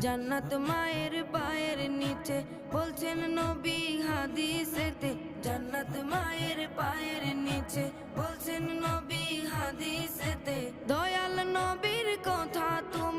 জান্নাত মায়ের পায়ের নিচে বলছেন নবী হাদিসেতে। জান্নাত মায়ের পায়ের নিচে বলছেন নবী হাদিসেতে। দয়াল নবীর কথা তুমি